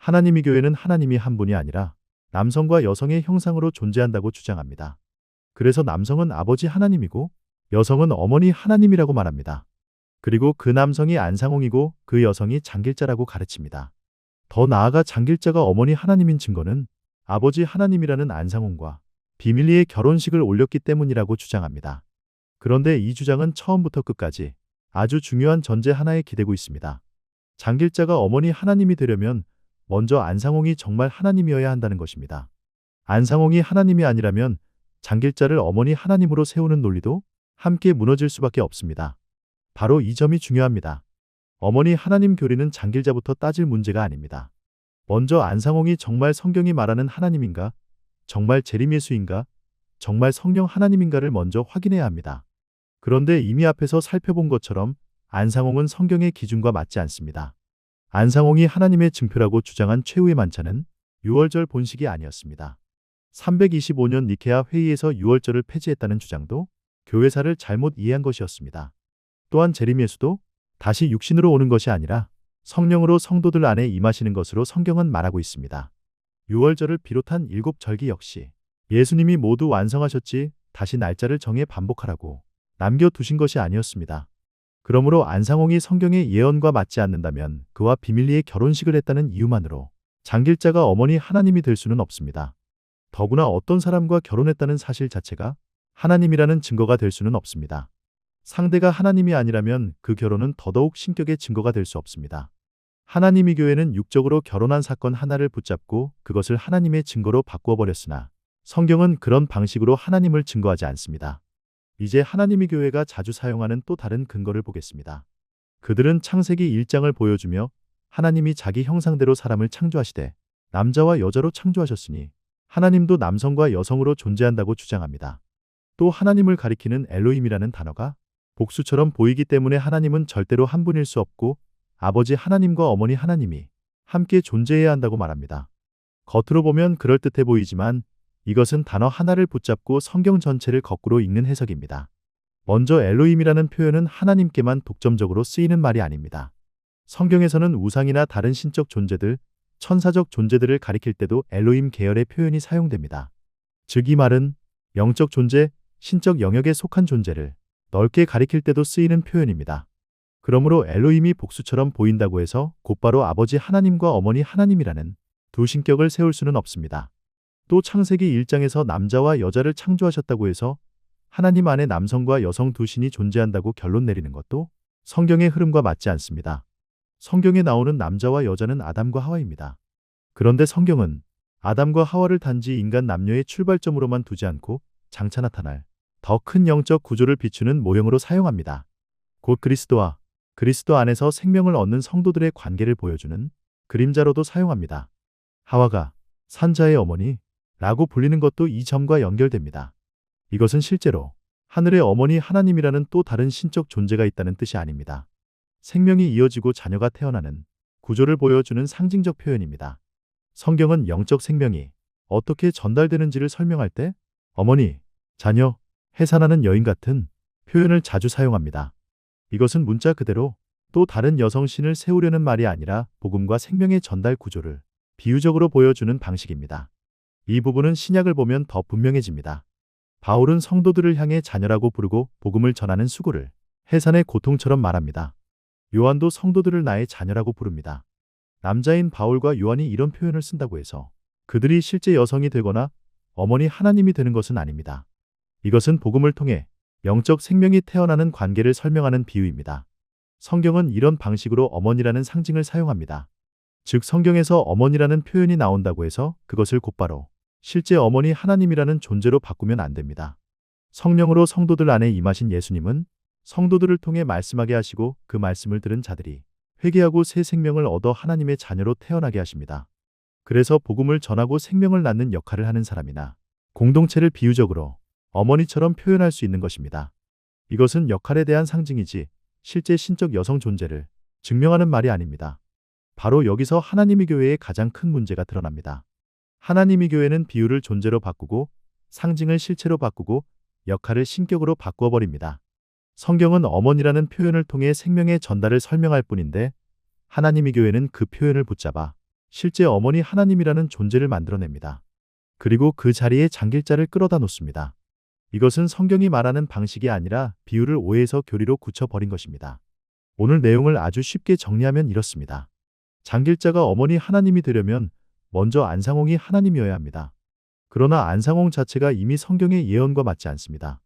하나님의 교회는 하나님이 한 분이 아니라 남성과 여성의 형상으로 존재한다고 주장합니다. 그래서 남성은 아버지 하나님이고 여성은 어머니 하나님이라고 말합니다. 그리고 그 남성이 안상홍이고 그 여성이 장길자라고 가르칩니다. 더 나아가 장길자가 어머니 하나님인 증거는 아버지 하나님이라는 안상홍과 비밀리에 결혼식을 올렸기 때문이라고 주장합니다. 그런데 이 주장은 처음부터 끝까지 아주 중요한 전제 하나에 기대고 있습니다. 장길자가 어머니 하나님이 되려면 먼저 안상홍이 정말 하나님이어야 한다는 것입니다. 안상홍이 하나님이 아니라면 장길자를 어머니 하나님으로 세우는 논리도 함께 무너질 수밖에 없습니다. 바로 이 점이 중요합니다. 어머니 하나님 교리는 장길자부터 따질 문제가 아닙니다. 먼저 안상홍이 정말 성경이 말하는 하나님인가, 정말 재림예수인가, 정말 성령 하나님인가를 먼저 확인해야 합니다. 그런데 이미 앞에서 살펴본 것처럼 안상홍은 성경의 기준과 맞지 않습니다. 안상홍이 하나님의 증표라고 주장한 최후의 만찬은 유월절 본식이 아니었습니다. 325년 니케아 회의에서 유월절을 폐지했다는 주장도 교회사를 잘못 이해한 것이었습니다. 또한 재림예수도 다시 육신으로 오는 것이 아니라 성령으로 성도들 안에 임하시는 것으로 성경은 말하고 있습니다. 유월절을 비롯한 7절기 역시 예수님이 모두 완성하셨지 다시 날짜를 정해 반복하라고 남겨두신 것이 아니었습니다. 그러므로 안상홍이 성경의 예언과 맞지 않는다면 그와 비밀리에 결혼식을 했다는 이유만으로 장길자가 어머니 하나님이 될 수는 없습니다. 더구나 어떤 사람과 결혼했다는 사실 자체가 하나님이라는 증거가 될 수는 없습니다. 상대가 하나님이 아니라면 그 결혼은 더더욱 신격의 증거가 될 수 없습니다. 하나님의 교회는 육적으로 결혼한 사건 하나를 붙잡고 그것을 하나님의 증거로 바꾸어 버렸으나 성경은 그런 방식으로 하나님을 증거하지 않습니다. 이제 하나님의 교회가 자주 사용하는 또 다른 근거를 보겠습니다. 그들은 창세기 1장을 보여주며 하나님이 자기 형상대로 사람을 창조하시되 남자와 여자로 창조하셨으니 하나님도 남성과 여성으로 존재한다고 주장합니다. 또 하나님을 가리키는 엘로힘이라는 단어가 복수처럼 보이기 때문에 하나님은 절대로 한 분일 수 없고 아버지 하나님과 어머니 하나님이 함께 존재해야 한다고 말합니다. 겉으로 보면 그럴듯해 보이지만 이것은 단어 하나를 붙잡고 성경 전체를 거꾸로 읽는 해석입니다. 먼저 엘로힘이라는 표현은 하나님께만 독점적으로 쓰이는 말이 아닙니다. 성경에서는 우상이나 다른 신적 존재들, 천사적 존재들을 가리킬 때도 엘로힘 계열의 표현이 사용됩니다. 즉 이 말은 영적 존재, 신적 영역에 속한 존재를 넓게 가리킬 때도 쓰이는 표현입니다. 그러므로 엘로힘이 복수처럼 보인다고 해서 곧바로 아버지 하나님과 어머니 하나님이라는 두 신격을 세울 수는 없습니다. 또 창세기 1장에서 남자와 여자를 창조하셨다고 해서 하나님 안에 남성과 여성 두 신이 존재한다고 결론 내리는 것도 성경의 흐름과 맞지 않습니다. 성경에 나오는 남자와 여자는 아담과 하와입니다. 그런데 성경은 아담과 하와를 단지 인간 남녀의 출발점으로만 두지 않고 장차 나타날 더 큰 영적 구조를 비추는 모형으로 사용합니다. 곧 그리스도와 그리스도 안에서 생명을 얻는 성도들의 관계를 보여주는 그림자로도 사용합니다. 하와가 산자의 어머니 라고 불리는 것도 이 점과 연결됩니다. 이것은 실제로 하늘의 어머니 하나님이라는 또 다른 신적 존재가 있다는 뜻이 아닙니다. 생명이 이어지고 자녀가 태어나는 구조를 보여주는 상징적 표현입니다. 성경은 영적 생명이 어떻게 전달되는지를 설명할 때 어머니, 자녀, 해산하는 여인 같은 표현을 자주 사용합니다. 이것은 문자 그대로 또 다른 여성신을 세우려는 말이 아니라 복음과 생명의 전달 구조를 비유적으로 보여주는 방식입니다. 이 부분은 신약을 보면 더 분명해집니다. 바울은 성도들을 향해 자녀라고 부르고 복음을 전하는 수고를 해산의 고통처럼 말합니다. 요한도 성도들을 나의 자녀라고 부릅니다. 남자인 바울과 요한이 이런 표현을 쓴다고 해서 그들이 실제 여성이 되거나 어머니 하나님이 되는 것은 아닙니다. 이것은 복음을 통해 영적 생명이 태어나는 관계를 설명하는 비유입니다. 성경은 이런 방식으로 어머니라는 상징을 사용합니다. 즉 성경에서 어머니라는 표현이 나온다고 해서 그것을 곧바로 실제 어머니 하나님이라는 존재로 바꾸면 안 됩니다. 성령으로 성도들 안에 임하신 예수님은 성도들을 통해 말씀하게 하시고 그 말씀을 들은 자들이 회개하고 새 생명을 얻어 하나님의 자녀로 태어나게 하십니다. 그래서 복음을 전하고 생명을 낳는 역할을 하는 사람이나 공동체를 비유적으로 어머니처럼 표현할 수 있는 것입니다. 이것은 역할에 대한 상징이지 실제 신적 여성 존재를 증명하는 말이 아닙니다. 바로 여기서 하나님의 교회의 가장 큰 문제가 드러납니다. 하나님의 교회는 비유를 존재로 바꾸고 상징을 실체로 바꾸고 역할을 신격으로 바꾸어 버립니다. 성경은 어머니라는 표현을 통해 생명의 전달을 설명할 뿐인데 하나님의 교회는 그 표현을 붙잡아 실제 어머니 하나님이라는 존재를 만들어냅니다. 그리고 그 자리에 장길자를 끌어다 놓습니다. 이것은 성경이 말하는 방식이 아니라 비유를 오해해서 교리로 굳혀버린 것입니다. 오늘 내용을 아주 쉽게 정리하면 이렇습니다. 장길자가 어머니 하나님이 되려면 먼저 안상홍이 하나님이어야 합니다. 그러나 안상홍 자체가 이미 성경의 예언과 맞지 않습니다.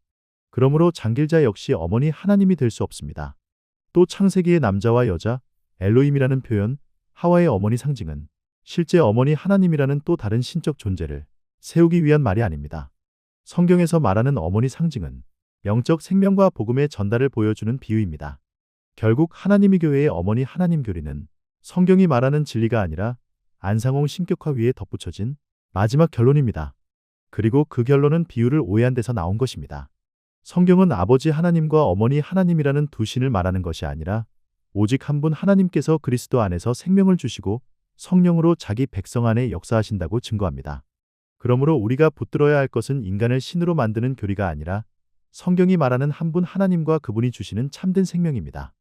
그러므로 장길자 역시 어머니 하나님이 될 수 없습니다. 또 창세기의 남자와 여자, 엘로힘이라는 표현, 하와의 어머니 상징은 실제 어머니 하나님이라는 또 다른 신적 존재를 세우기 위한 말이 아닙니다. 성경에서 말하는 어머니 상징은 영적 생명과 복음의 전달을 보여주는 비유입니다. 결국 하나님이 교회의 어머니 하나님 교리는 성경이 말하는 진리가 아니라 안상홍 신격화 위에 덧붙여진 마지막 결론입니다. 그리고 그 결론은 비유를 오해한 데서 나온 것입니다. 성경은 아버지 하나님과 어머니 하나님이라는 두 신을 말하는 것이 아니라 오직 한 분 하나님께서 그리스도 안에서 생명을 주시고 성령으로 자기 백성 안에 역사하신다고 증거합니다. 그러므로 우리가 붙들어야 할 것은 인간을 신으로 만드는 교리가 아니라 성경이 말하는 한 분 하나님과 그분이 주시는 참된 생명입니다.